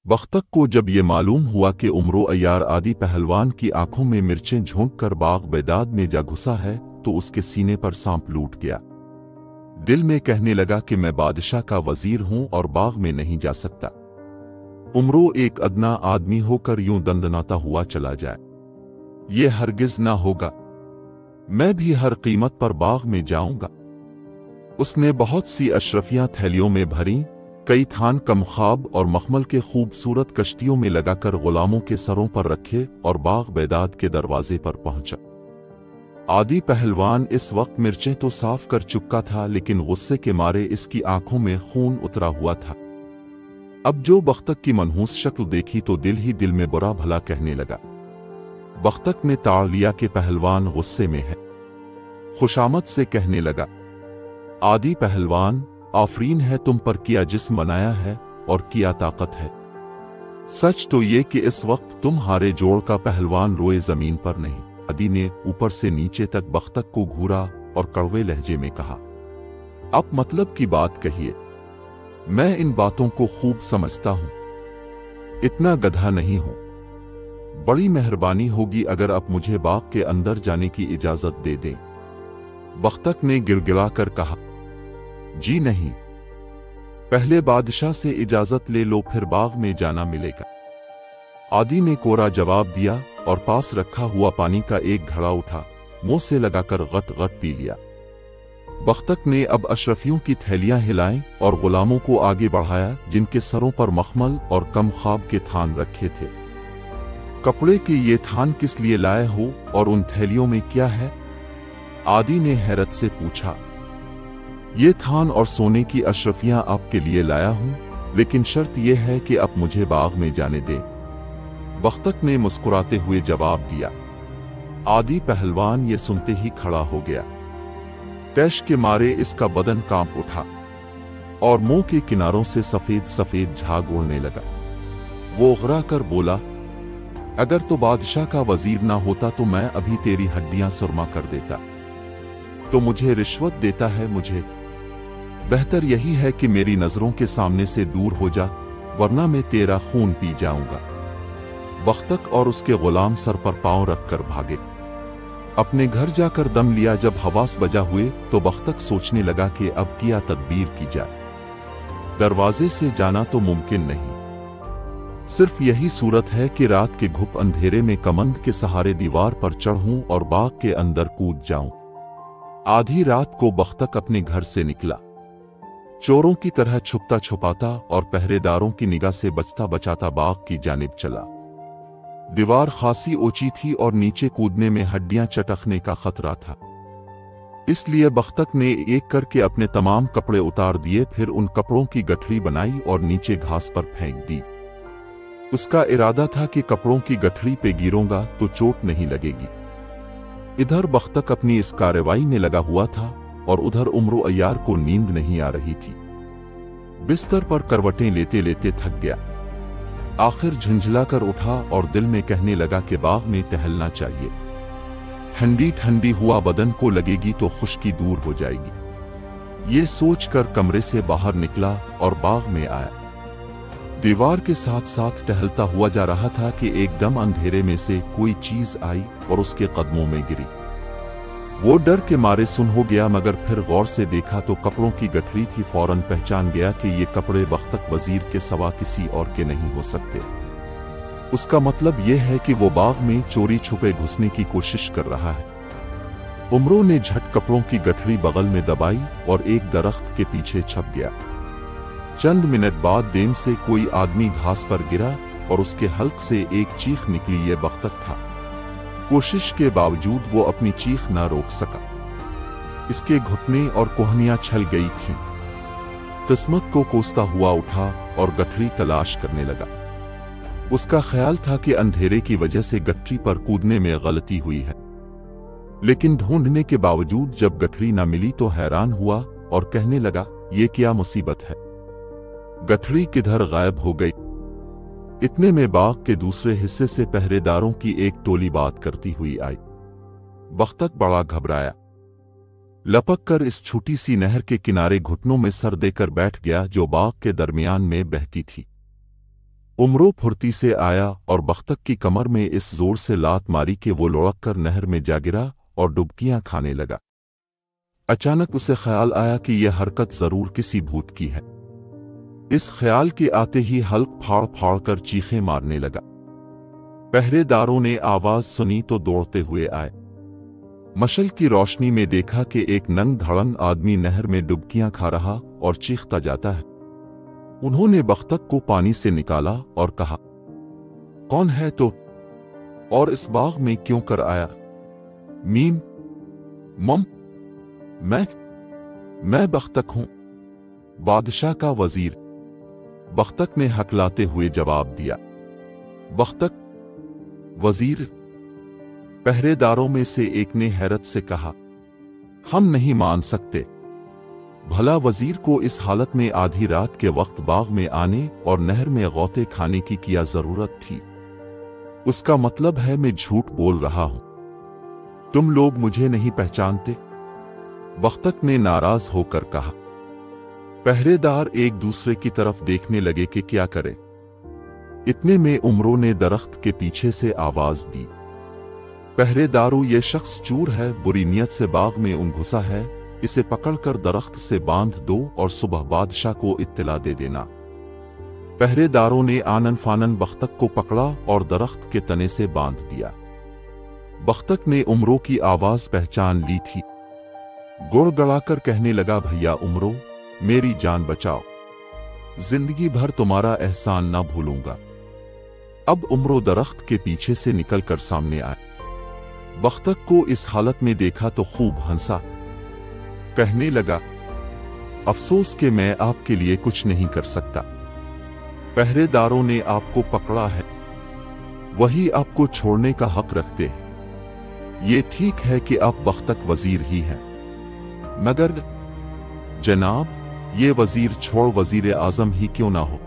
बख्तक को जब ये मालूम हुआ कि उमरो अय्यार आदि पहलवान की आंखों में मिर्चें झोंक कर बाग बेदाद में जा घुसा है तो उसके सीने पर सांप लूट गया। दिल में कहने लगा कि मैं बादशाह का वजीर हूं और बाग में नहीं जा सकता। उमरो एक अदना आदमी होकर यूं दंदनाता हुआ चला जाए, ये हरगिज ना होगा, मैं भी हर कीमत पर बाग में जाऊंगा। उसने बहुत सी अशरफियां थैलियों में भरीं, कई थान कमखाब और मखमल के खूबसूरत कश्तियों में लगाकर गुलामों के सरों पर रखे और बाग बेदाद के दरवाजे पर पहुंचा। आदि पहलवान इस वक्त मिर्चें तो साफ कर चुका था, लेकिन गुस्से के मारे इसकी आंखों में खून उतरा हुआ था। अब जो बख्तक की मनहूस शक्ल देखी तो दिल ही दिल में बुरा भला कहने लगा। बख्तक ने ताड़ लिया कि पहलवान गुस्से में है। खुशामद से कहने लगा, आदि पहलवान, आफरीन है तुम पर किया जिस्म बनाया है और किया ताकत है। सच तो ये कि इस वक्त तुम हारे जोड़ का पहलवान रोए जमीन पर नहीं। आदि ने ऊपर से नीचे तक बख्तक को घूरा और कड़वे लहजे में कहा, अब मतलब की बात कहिए, मैं इन बातों को खूब समझता हूं, इतना गधा नहीं हूं। बड़ी मेहरबानी होगी अगर आप मुझे बाग के अंदर जाने की इजाजत दे दें। बख्तक ने गिड़गिड़ाकर कहा, जी नहीं, पहले बादशाह से इजाजत ले लो, फिर बाग में जाना मिलेगा। आदि ने कोरा जवाब दिया और पास रखा हुआ पानी का एक घड़ा उठा, मुंह से लगाकर गट गट पी लिया। बख्तक ने अब अशरफियों की थैलियां हिलाईं और गुलामों को आगे बढ़ाया जिनके सरों पर मखमल और कम ख्वाब के थान रखे थे। कपड़े के ये थान किस लिए लाए हो और उन थैलियों में क्या है? आदि ने हैरत से पूछा। ये थान और सोने की अशरफियां आपके लिए लाया हूं, लेकिन शर्त यह है कि आप मुझे बाग में जाने दें। बख्तक ने मुस्कुराते हुए जवाब दिया। आदि पहलवान ये सुनते ही खड़ा हो गया। तैश के मारे इसका बदन कांप उठा और मुंह के किनारों से सफेद सफेद झाग उड़ने लगा। वो घबरा कर बोला, अगर तो बादशाह का वजीर ना होता तो मैं अभी तेरी हड्डियां सुरमा कर देता। तो मुझे रिश्वत देता है। मुझे बेहतर यही है कि मेरी नजरों के सामने से दूर हो जा, वरना मैं तेरा खून पी जाऊंगा। बख्तक और उसके गुलाम सर पर पांव रखकर भागे। अपने घर जाकर दम लिया। जब हवास बजा हुए तो बख्तक सोचने लगा कि अब क्या तदबीर की जाए। दरवाजे से जाना तो मुमकिन नहीं, सिर्फ यही सूरत है कि रात के घुप अंधेरे में कमंद के सहारे दीवार पर चढ़ूं और बाग के अंदर कूद जाऊं। आधी रात को बख्तक अपने घर से निकला, चोरों की तरह छुपता छुपाता और पहरेदारों की निगाह से बचता बचाता बाग की जानिब चला। दीवार खासी ऊंची थी और नीचे कूदने में हड्डियां चटकने का खतरा था। इसलिए बख्तक ने एक करके अपने तमाम कपड़े उतार दिए, फिर उन कपड़ों की गठरी बनाई और नीचे घास पर फेंक दी। उसका इरादा था कि कपड़ों की गठरी पे गिरूंगा तो चोट नहीं लगेगी। इधर बख्तक अपनी इस कार्रवाई में लगा हुआ था और उधर उमरो अय्यार को नींद नहीं आ रही थी। बिस्तर पर करवटें लेते लेते थक गया। आखिर झंझलाकर उठा और दिल में कहने लगा कि बाग में टहलना चाहिए। ठंडी ठंडी हुआ बदन को लगेगी तो खुश्की दूर हो जाएगी। ये सोचकर कमरे से बाहर निकला और बाग में आया। दीवार के साथ साथ टहलता हुआ जा रहा था कि एकदम अंधेरे में से कोई चीज आई और उसके कदमों में गिरी। वो डर के मारे सुन हो गया, मगर फिर गौर से देखा तो कपड़ों की गठरी थी। फौरन पहचान गया कि ये कपड़े बख्तक वजीर के सिवा किसी और के नहीं हो सकते। उसका मतलब यह है कि वो बाग में चोरी छुपे घुसने की कोशिश कर रहा है। उमरो ने झट कपड़ों की गठरी बगल में दबाई और एक दरख्त के पीछे छप गया। चंद मिनट बाद देन से कोई आदमी घास पर गिरा और उसके हल्क से एक चीख निकली। ये बख्तक था। कोशिश के बावजूद वो अपनी चीख न रोक सका। इसके घुटने और कोहनियां छल गई थीं। किस्मत को कोसता हुआ उठा और गठरी तलाश करने लगा। उसका ख्याल था कि अंधेरे की वजह से गठरी पर कूदने में गलती हुई है, लेकिन ढूंढने के बावजूद जब गठरी न मिली तो हैरान हुआ और कहने लगा, ये क्या मुसीबत है, गठरी किधर गायब हो गई। इतने में बाग के दूसरे हिस्से से पहरेदारों की एक टोली बात करती हुई आई। बख्तक बड़ा घबराया। लपक कर इस छोटी सी नहर के किनारे घुटनों में सर देकर बैठ गया जो बाग के दरमियान में बहती थी। उमरो फुर्ती से आया और बख्तक की कमर में इस जोर से लात मारी कि वो लुढ़क कर नहर में जा गिरा और डुबकियां खाने लगा। अचानक उसे ख्याल आया कि यह हरकत जरूर किसी भूत की है। इस ख्याल के आते ही हल्क फाड़ फाड़ कर चीखें मारने लगा। पहरेदारों ने आवाज सुनी तो दौड़ते हुए आए। मशल की रोशनी में देखा कि एक नंग धड़ंग आदमी नहर में डुबकियां खा रहा और चीखता जाता है। उन्होंने बख्तक को पानी से निकाला और कहा, कौन है तो, और इस बाग में क्यों कर आया? मीम मम मैं बख्तक हूं, बादशाह का वजीर। बख्तक ने हकलाते हुए जवाब दिया। बख्तक वजीर? पहरेदारों में से एक ने हैरत से कहा, हम नहीं मान सकते। भला वजीर को इस हालत में आधी रात के वक्त बाग में आने और नहर में गौते खाने की क्या जरूरत थी? उसका मतलब है मैं झूठ बोल रहा हूं। तुम लोग मुझे नहीं पहचानते? बख्तक ने नाराज होकर कहा। पहरेदार एक दूसरे की तरफ देखने लगे कि क्या करें। इतने में उमरो ने दरख्त के पीछे से आवाज दी, पहरेदारों, ये शख्स चूर है, बुरी नियत से बाग में घुसा है, इसे पकड़कर दरख्त से बांध दो और सुबह बादशाह को इत्तला दे देना। पहरेदारों ने आनन फानन बख्तक को पकड़ा और दरख्त के तने से बांध दिया। बख्तक ने उमरो की आवाज पहचान ली थी। गुड़गड़ाकर कहने लगा, भैया उमरो, मेरी जान बचाओ, जिंदगी भर तुम्हारा एहसान ना भूलूंगा। अब उमरो दरख्त के पीछे से निकलकर सामने आए। बख्तक को इस हालत में देखा तो खूब हंसा। कहने लगा, अफसोस कि मैं आपके लिए कुछ नहीं कर सकता। पहरेदारों ने आपको पकड़ा है, वही आपको छोड़ने का हक रखते हैं। ये ठीक है कि आप बख्तक वजीर ही हैं, मगर जनाब, ये वजीर छोड़ वजीर आजम ही क्यों ना हो,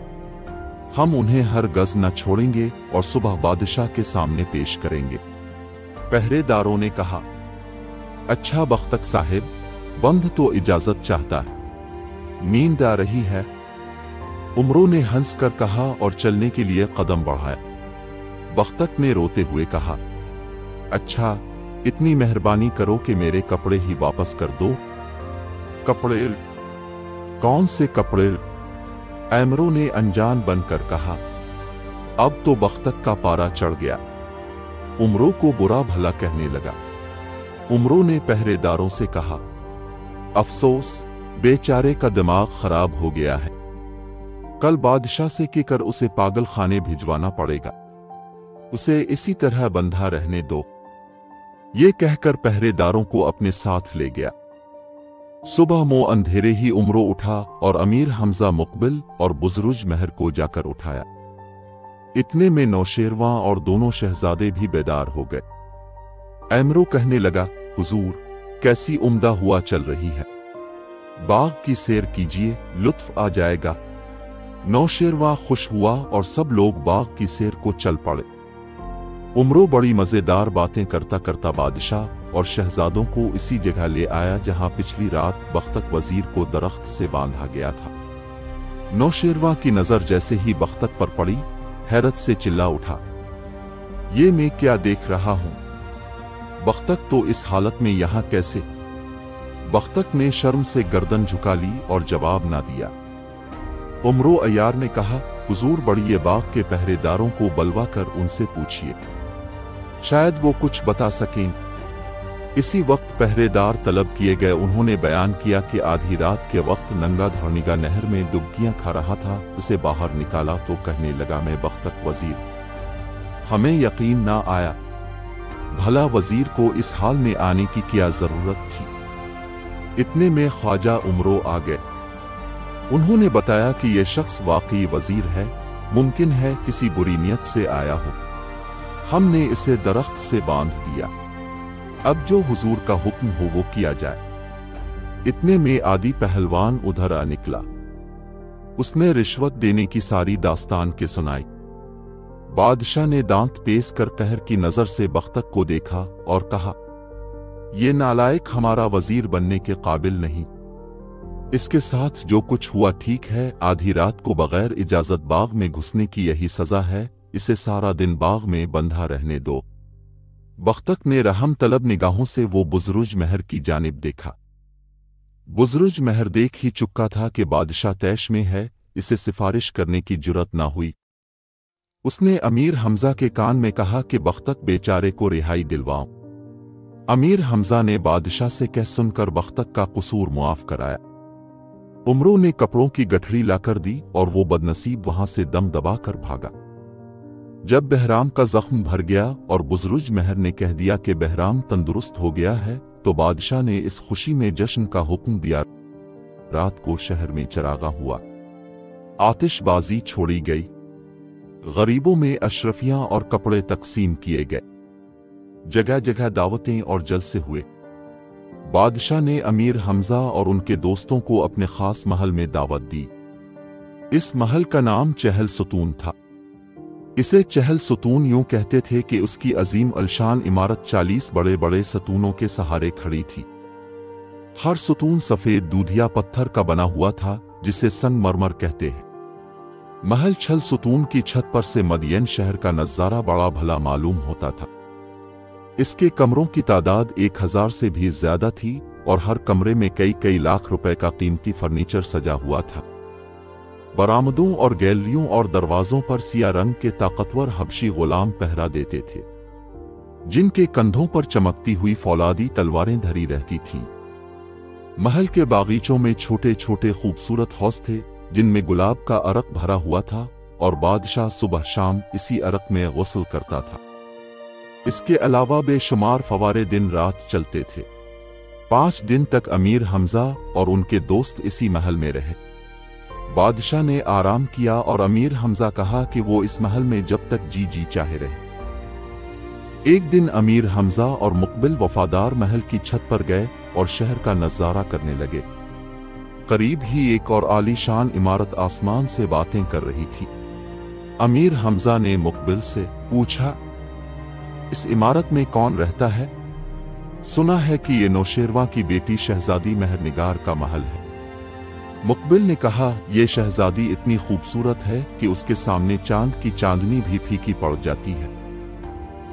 हम उन्हें हर गज न छोड़ेंगे और सुबह बादशाह के सामने पेश करेंगे। पहरेदारों ने कहा, अच्छा बख्तक साहिब, बंद तो इजाजत चाहता है, नींद आ रही है। उमरो ने हंस कर कहा और चलने के लिए कदम बढ़ाया। बख्तक ने रोते हुए कहा, अच्छा, इतनी मेहरबानी करो कि मेरे कपड़े ही वापस कर दो। कपड़े? कौन से कपड़े? एमरो ने अनजान बनकर कहा। अब तो बख्तक का पारा चढ़ गया। उमरो को बुरा भला कहने लगा। उमरो ने पहरेदारों से कहा, अफसोस, बेचारे का दिमाग खराब हो गया है, कल बादशाह से कहकर उसे पागल खाने भिजवाना पड़ेगा, उसे इसी तरह बंधा रहने दो। ये कहकर पहरेदारों को अपने साथ ले गया। सुबह मो अंधेरे ही उमरो उठा और अमीर हमजा मुकबिल और बुजरुज महर को जाकर उठाया। इतने में नौशेरवां और दोनों शहजादे भी बेदार हो गए। एमरो कहने लगा, हुजूर, कैसी उम्दा हुआ चल रही है, बाग की सैर कीजिए, लुत्फ आ जाएगा। नौशेरवां खुश हुआ और सब लोग बाग की सैर को चल पड़े। उमरो बड़ी मजेदार बातें करता करता बादशाह और शहजादों को इसी जगह ले आया जहां पिछली रात बख्तक वजीर को दरख्त से बांधा गया था। नौशेरवां की नजर जैसे ही बख्तक पर पड़ी, हैरत से चिल्ला उठा, ये मैं क्या देख रहा हूं? बख्तक तो इस हालत में यहां कैसे? बख्तक ने शर्म से गर्दन झुका ली और जवाब ना दिया। उमरो अयार ने कहा, हुजूर, बढ़िए बाग के पहरेदारों को बुलवा कर उनसे पूछिए, शायद वो कुछ बता सकें। इसी वक्त पहरेदार तलब किए गए। उन्होंने बयान किया कि आधी रात के वक्त नंगा धर्निगा नहर में डुबकियां खा रहा था। उसे बाहर निकाला तो कहने लगा, मैं बख्तक वजीर। हमें यकीन ना आया, भला वजीर को इस हाल में आने की क्या जरूरत थी। इतने में ख्वाजा उमरो आ गए। उन्होंने बताया कि यह शख्स वाकई वजीर है, मुमकिन है किसी बुरी नियत से आया हो। हमने इसे दरख्त से बांध दिया, अब जो हुजूर का हुक्म हो वो किया जाए। इतने में आदि पहलवान उधर आ निकला। उसने रिश्वत देने की सारी दास्तान के सुनाई। बादशाह ने दांत पेश कर कहर की नजर से बख्तक को देखा और कहा, ये नालायक हमारा वजीर बनने के काबिल नहीं। इसके साथ जो कुछ हुआ ठीक है, आधी रात को बगैर इजाजत बाग में घुसने की यही सजा है, इसे सारा दिन बाग में बंधा रहने दो। बख्तक ने रहम तलब निगाहों से वो बुज़रुज महर की जानिब देखा। बुज़रुज महर देख ही चुका था कि बादशाह तैश में है, इसे सिफारिश करने की जुर्रत ना हुई। उसने अमीर हमजा के कान में कहा कि बख्तक बेचारे को रिहाई दिलवाओ। अमीर हमजा ने बादशाह से कह सुनकर बख्तक का कसूर मुआफ कराया। उमरों ने कपड़ों की गठरी लाकर दी और वो बदनसीब वहां से दम दबाकर भागा। जब बहराम का जख्म भर गया और बुज़रुज महर ने कह दिया कि बहराम तंदुरुस्त हो गया है, तो बादशाह ने इस खुशी में जश्न का हुक्म दिया। रात को शहर में चरागा हुआ, आतिशबाजी छोड़ी गई, गरीबों में अशरफियां और कपड़े तकसीम किए गए, जगह जगह दावतें और जलसे हुए। बादशाह ने अमीर हमजा और उनके दोस्तों को अपने खास महल में दावत दी। इस महल का नाम चहल सुतून था। इसे चहल सुतून यूं कहते थे कि उसकी अजीम अलशान इमारत 40 बड़े बड़े सतूनों के सहारे खड़ी थी। हर सतून सफेद दूधिया पत्थर का बना हुआ था, जिसे संगमरमर कहते हैं। महल छल सुतून की छत पर से मदियन शहर का नजारा बड़ा भला मालूम होता था। इसके कमरों की तादाद 1000 से भी ज्यादा थी और हर कमरे में कई कई लाख रुपए का कीमती फर्नीचर सजा हुआ था। बरामदों और गैलरियों और दरवाजों पर सिया रंग के ताकतवर हबशी गुलाम पहरा देते थे, जिनके कंधों पर चमकती हुई फौलादी तलवारें धरी रहती थीं। महल के बागीचों में छोटे छोटे खूबसूरत हौज थे, जिनमें गुलाब का अरक भरा हुआ था और बादशाह सुबह शाम इसी अरक में गुस्ल करता था। इसके अलावा बेशुमार फवारे दिन रात चलते थे। 5 दिन तक अमीर हमजा और उनके दोस्त इसी महल में रहे। बादशाह ने आराम किया और अमीर हमजा कहा कि वो इस महल में जब तक जी जी चाहे रहे। एक दिन अमीर हमजा और मुकबिल वफादार महल की छत पर गए और शहर का नजारा करने लगे। करीब ही एक और आलीशान इमारत आसमान से बातें कर रही थी। अमीर हमजा ने मुकबिल से पूछा, इस इमारत में कौन रहता है? सुना है कि ये नौशेरवा की बेटी शहजादी महरनिगार का महल है। मुकबिल ने कहा, यह शहजादी इतनी खूबसूरत है कि उसके सामने चांद की चांदनी भी फीकी पड़ जाती है।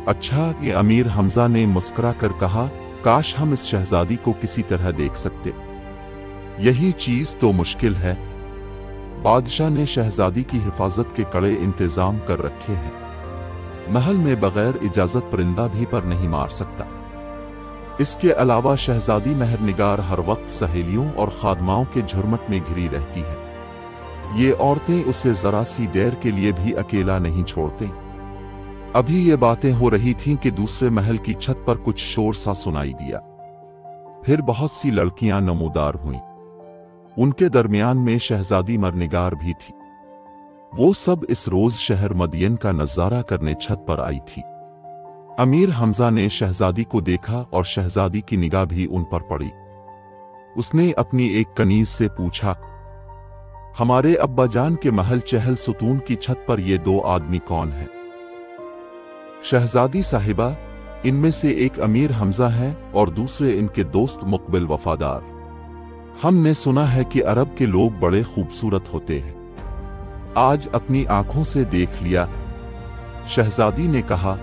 अच्छा, ये अमीर हमजा ने मुस्कुरा कर कहा, काश हम इस शहजादी को किसी तरह देख सकते। यही चीज तो मुश्किल है। बादशाह ने शहजादी की हिफाजत के कड़े इंतजाम कर रखे हैं। महल में बगैर इजाजत परिंदा भी पर नहीं मार सकता। इसके अलावा शहजादी महरनिगार हर वक्त सहेलियों और खादमाओं के झुरमट में घिरी रहती है। ये औरतें उसे जरा सी देर के लिए भी अकेला नहीं छोड़ते। अभी ये बातें हो रही थीं कि दूसरे महल की छत पर कुछ शोर सा सुनाई दिया। फिर बहुत सी लड़कियां नमूदार हुईं। उनके दरमियान में शहजादी मरनिगार भी थी। वो सब इस रोज शहर मदियन का नजारा करने छत पर आई थी। अमीर हमजा ने शहजादी को देखा और शहजादी की निगाह भी उन पर पड़ी। उसने अपनी एक कनीज से पूछा, हमारे अब्बाजान के महल चहल सुतून की छत पर ये 2 आदमी कौन हैं? शहजादी साहिबा, इनमें से एक अमीर हमजा हैं और दूसरे इनके दोस्त मुकबिल वफादार। हमने सुना है कि अरब के लोग बड़े खूबसूरत होते हैं। आज अपनी आंखों से देख लिया। शहजादी ने कहा।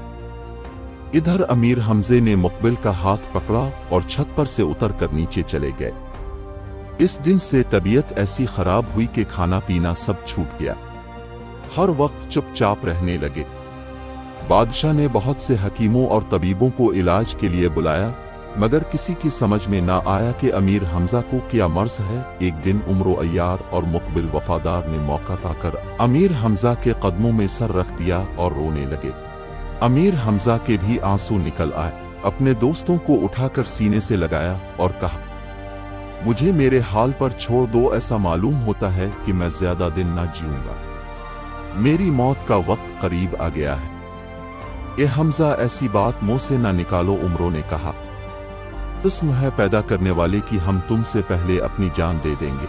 इधर अमीर हमजे ने मुकबिल का हाथ पकड़ा और छत पर से उतरकर नीचे चले गए। इस दिन से तबीयत ऐसी खराब हुई कि खाना पीना सब छूट गया। हर वक्त चुपचाप रहने लगे। बादशाह ने बहुत से हकीमों और तबीबों को इलाज के लिए बुलाया, मगर किसी की समझ में ना आया कि अमीर हमजा को क्या मर्ज है। एक दिन उमरो अय्यार और मुकबिल वफादार ने मौका पाकर अमीर हमजा के कदमों में सर रख दिया और रोने लगे। अमीर हमजा के भी आंसू निकल आए। अपने दोस्तों को उठाकर सीने से लगाया और कहा, मुझे मेरे हाल पर छोड़ दो। ऐसा मालूम होता है कि मैं ज्यादा दिन ना जीऊंगा। मेरी मौत का वक्त करीब आ गया है। ए हमजा, ऐसी बात मुंह से ना निकालो। उमरों ने कहा, किस्म है पैदा करने वाले की, हम तुमसे पहले अपनी जान दे देंगे।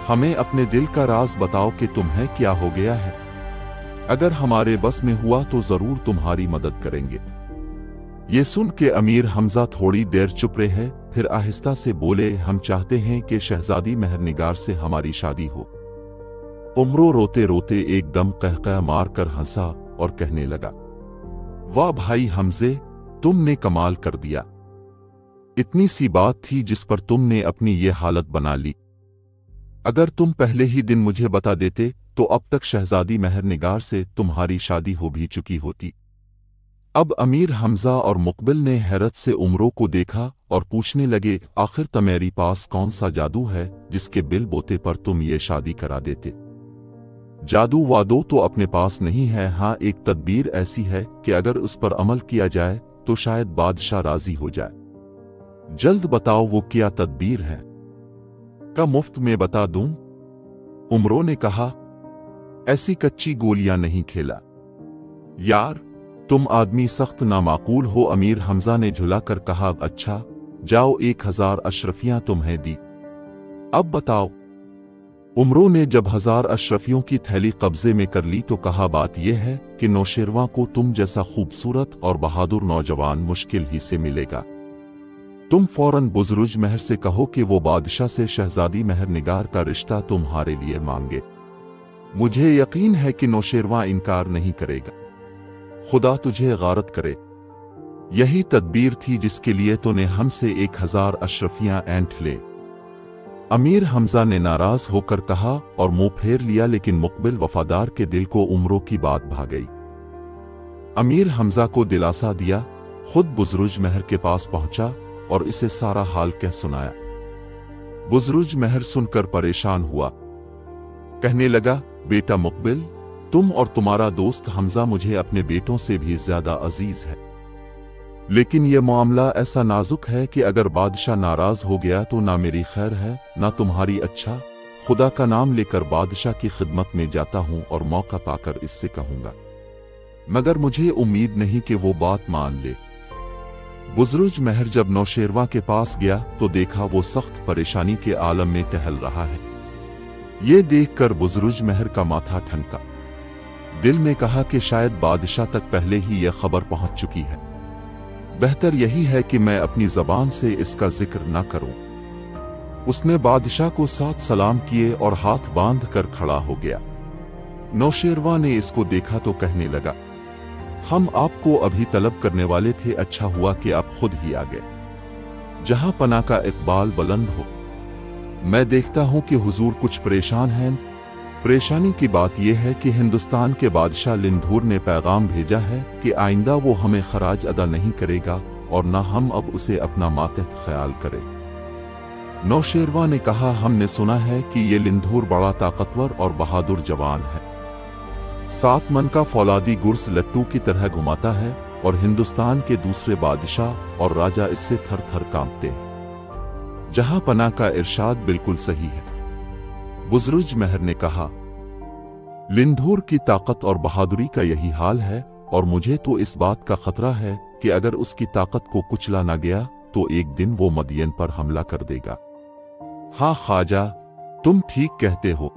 हमें अपने दिल का राज बताओ कि तुम्हें क्या हो गया है। अगर हमारे बस में हुआ तो जरूर तुम्हारी मदद करेंगे। ये सुन के अमीर हमजा थोड़ी देर चुप रहे, फिर आहिस्ता से बोले, हम चाहते हैं कि शहजादी मेहरनिगार से हमारी शादी हो। उमरो रोते रोते एकदम कहकह मार कर हंसा और कहने लगा, वाह भाई हमजे, तुमने कमाल कर दिया। इतनी सी बात थी जिस पर तुमने अपनी ये हालत बना ली। अगर तुम पहले ही दिन मुझे बता देते तो अब तक शहजादी मेहरनिगार से तुम्हारी शादी हो भी चुकी होती। अब अमीर हमजा और मुकबिल ने हैरत से उमरों को देखा और पूछने लगे, आखिर तुम्हारी पास कौन सा जादू है जिसके बिल बोते पर तुम ये शादी करा देते? जादू वादो तो अपने पास नहीं है, हाँ एक तदबीर ऐसी है कि अगर उस पर अमल किया जाए तो शायद बादशाह राजी हो जाए। जल्द बताओ वो क्या तदबीर है? का मुफ्त में बता दूं? उमरों ने कहा, ऐसी कच्ची गोलियां नहीं खेला यार, तुम आदमी सख्त नामाकूल हो। अमीर हमजा ने झुलाकर कहा, अच्छा जाओ 1000 अशरफियां तुम्हें दी, अब बताओ। उमरों ने जब 1000 अशरफियों की थैली कब्जे में कर ली तो कहा, बात यह है कि नौशेरवा को तुम जैसा खूबसूरत और बहादुर नौजवान मुश्किल ही से मिलेगा। तुम फौरन बुजुर्ग महर से कहो कि वो बादशाह से शहजादी मेहरनिगार का रिश्ता तुम्हारे लिए मांगे। मुझे यकीन है कि नौशेरवा इनकार नहीं करेगा। खुदा तुझे गारत करे। यही तदबीर थी जिसके लिए तूने हमसे 1000 अशरफियां ऐंठ ले। अमीर हमजा ने नाराज होकर कहा और मुंह फेर लिया, लेकिन मुकबिल वफादार के दिल को उमरों की बात भा गई। अमीर हमजा को दिलासा दिया, खुद बुजुर्ग महर के पास पहुंचा और इसे सारा हाल कह सुनाया। बुजुर्ग महर सुनकर परेशान हुआ, कहने लगा, बेटा मुकबिल, तुम और तुम्हारा दोस्त हमजा मुझे अपने बेटों से भी ज्यादा अजीज है, लेकिन यह मामला ऐसा नाजुक है कि अगर बादशाह नाराज हो गया तो ना मेरी खैर है ना तुम्हारी। अच्छा, खुदा का नाम लेकर बादशाह की खिदमत में जाता हूं और मौका पाकर इससे कहूंगा, मगर मुझे उम्मीद नहीं कि वो बात मान ले। बुजुर्ग महर जब नौशेरवा के पास गया तो देखा वो सख्त परेशानी के आलम में टहल रहा है। ये देखकर बुजुर्ग महर का माथा ठनका। दिल में कहा कि शायद बादशाह तक पहले ही यह खबर पहुंच चुकी है। बेहतर यही है कि मैं अपनी जबान से इसका जिक्र न करूं। उसने बादशाह को 7 सलाम किए और हाथ बांध कर खड़ा हो गया। नौशेरवा ने इसको देखा तो कहने लगा, हम आपको अभी तलब करने वाले थे, अच्छा हुआ कि आप खुद ही आ गए। जहां पना का इकबाल बुलंद हो। मैं देखता हूं कि हुजूर कुछ परेशान हैं। परेशानी की बात यह है कि हिंदुस्तान के बादशाह लिंधूर ने पैगाम भेजा है कि आइंदा वो हमें खराज अदा नहीं करेगा और न हम अब उसे अपना मातहत ख्याल करें। नौशेरवा ने कहा, हमने सुना है कि ये लिंधूर बड़ा ताकतवर और बहादुर जवान है। 7 मन का फौलादी गुर्स लट्टू की तरह घुमाता है और हिंदुस्तान के दूसरे बादशाह और राजा इससे थर थर कांपते हैं। जहां पना का इरशाद बिल्कुल सही है। बुजुर्ग महर ने कहा, लिंधूर की ताकत और बहादुरी का यही हाल है और मुझे तो इस बात का खतरा है कि अगर उसकी ताकत को कुचला ना गया तो एक दिन वो मदियन पर हमला कर देगा। हाँ ख्वाजा, तुम ठीक कहते हो,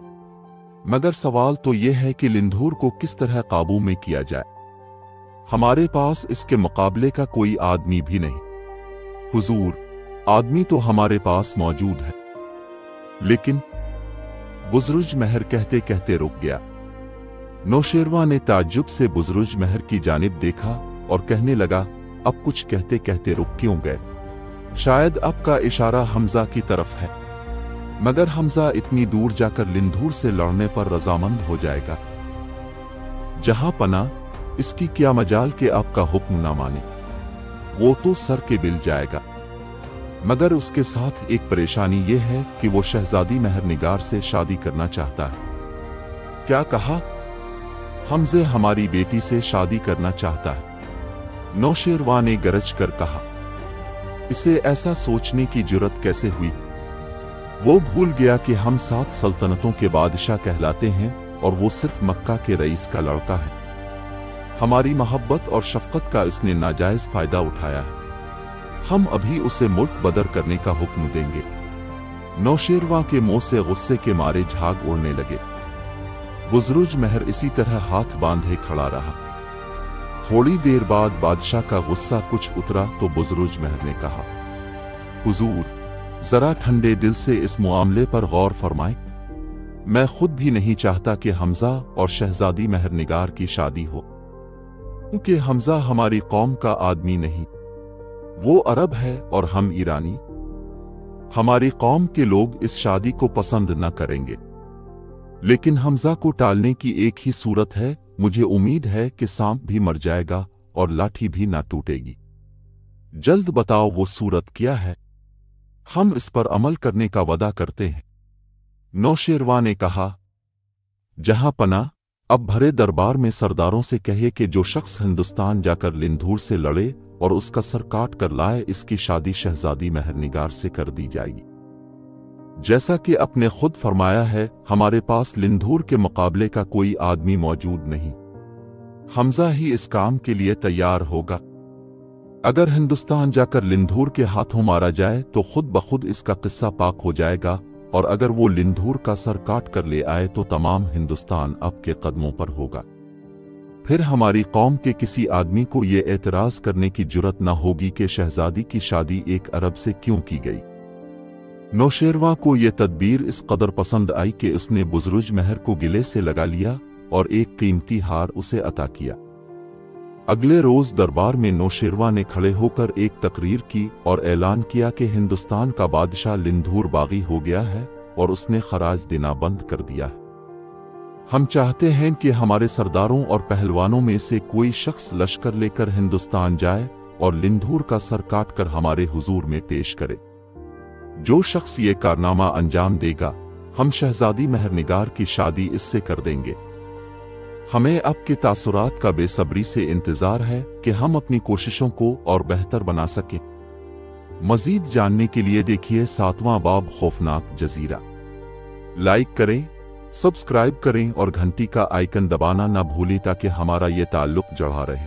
मगर सवाल तो यह है कि लिंधूर को किस तरह काबू में किया जाए। हमारे पास इसके मुकाबले का कोई आदमी भी नहीं। हुजूर, आदमी तो हमारे पास मौजूद है, लेकिन बुजुर्ग महर कहते कहते रुक गया। नौशेरवा ने ताज्जुब से बुजुर्ग महर की जानिब देखा और कहने लगा, अब कुछ कहते कहते रुक क्यों गए? शायद अब का इशारा हमजा की तरफ है, मगर हमजा इतनी दूर जाकर लिंधूर से लड़ने पर रजामंद हो जाएगा। जहां पना, इसकी क्या मजाल के आपका हुक्म ना माने, वो तो सर के बिल जाएगा। मगर उसके साथ एक परेशानी यह है कि वो शहजादी मेहरनिगार से शादी करना चाहता है। क्या कहा? हमजे हमारी बेटी से शादी करना चाहता है। नौशेरवा ने गरज कर कहा, इसे ऐसा सोचने की जुर्रत कैसे हुई? वो भूल गया कि हम 7 सल्तनतों के बादशाह कहलाते हैं और वो सिर्फ मक्का के रईस का लड़का है। हमारी मोहब्बत और शफकत का इसने नाजायज फायदा उठाया है। हम अभी उसे मुल्क बदर करने का हुक्म देंगे। नौशेरवा के मुंह से गुस्से के मारे झाग उड़ने लगे। बुजुर्ग महर इसी तरह हाथ बांधे खड़ा रहा। थोड़ी देर बाद बादशाह का गुस्सा कुछ उतरा तो बुजुर्ग महर ने कहा, हुजूर, जरा ठंडे दिल से इस मामले पर गौर फरमाएं। मैं खुद भी नहीं चाहता कि हमजा और शहजादी मेहरनिगार की शादी हो, क्योंकि हमजा हमारी कौम का आदमी नहीं, वो अरब है और हम ईरानी। हमारी कौम के लोग इस शादी को पसंद न करेंगे, लेकिन हमजा को टालने की एक ही सूरत है। मुझे उम्मीद है कि सांप भी मर जाएगा और लाठी भी ना टूटेगी। जल्द बताओ वो सूरत क्या है, हम इस पर अमल करने का वादा करते हैं। नौशेरवा ने कहा, जहां पना, अब भरे दरबार में सरदारों से कहे कि जो शख्स हिंदुस्तान जाकर लिंधूर से लड़े और उसका सर काट कर लाए, इसकी शादी शहजादी मेहरनिगार से कर दी जाएगी। जैसा कि आपने खुद फरमाया है, हमारे पास लिंधूर के मुकाबले का कोई आदमी मौजूद नहीं। हमजा ही इस काम के लिए तैयार होगा। अगर हिंदुस्तान जाकर लिंधूर के हाथों मारा जाए तो खुद ब खुद इसका किस्सा पाक हो जाएगा, और अगर वो लिंधूर का सर काट कर ले आए तो तमाम हिंदुस्तान आपके कदमों पर होगा। फिर हमारी कौम के किसी आदमी को ये एतराज करने की जुर्रत न होगी कि शहजादी की शादी एक अरब से क्यों की गई। नौशेरवा को यह तदबीर इस कदर पसंद आई कि उसने बुजुर्ग महर को गिले से लगा लिया और एक कीमती हार उसे अता किया। अगले रोज दरबार में नौशेरवा ने खड़े होकर एक तकरीर की और ऐलान किया कि हिंदुस्तान का बादशाह लिंधूर बागी हो गया है और उसने खराज देना बंद कर दिया है। हम चाहते हैं कि हमारे सरदारों और पहलवानों में से कोई शख्स लश्कर लेकर हिंदुस्तान जाए और लिंधूर का सर काट कर हमारे हुजूर में पेश करे। जो शख्स ये कारनामा अंजाम देगा, हम शहजादी मेहरनिगार की शादी इससे कर देंगे। हमें आपके तासुरात का बेसब्री से इंतजार है कि हम अपनी कोशिशों को और बेहतर बना सकें। मजीद जानने के लिए देखिए 7वां बाब खौफनाक जजीरा। लाइक करें, सब्सक्राइब करें और घंटी का आइकन दबाना ना भूलें ताकि हमारा ये ताल्लुक जड़ा रहे।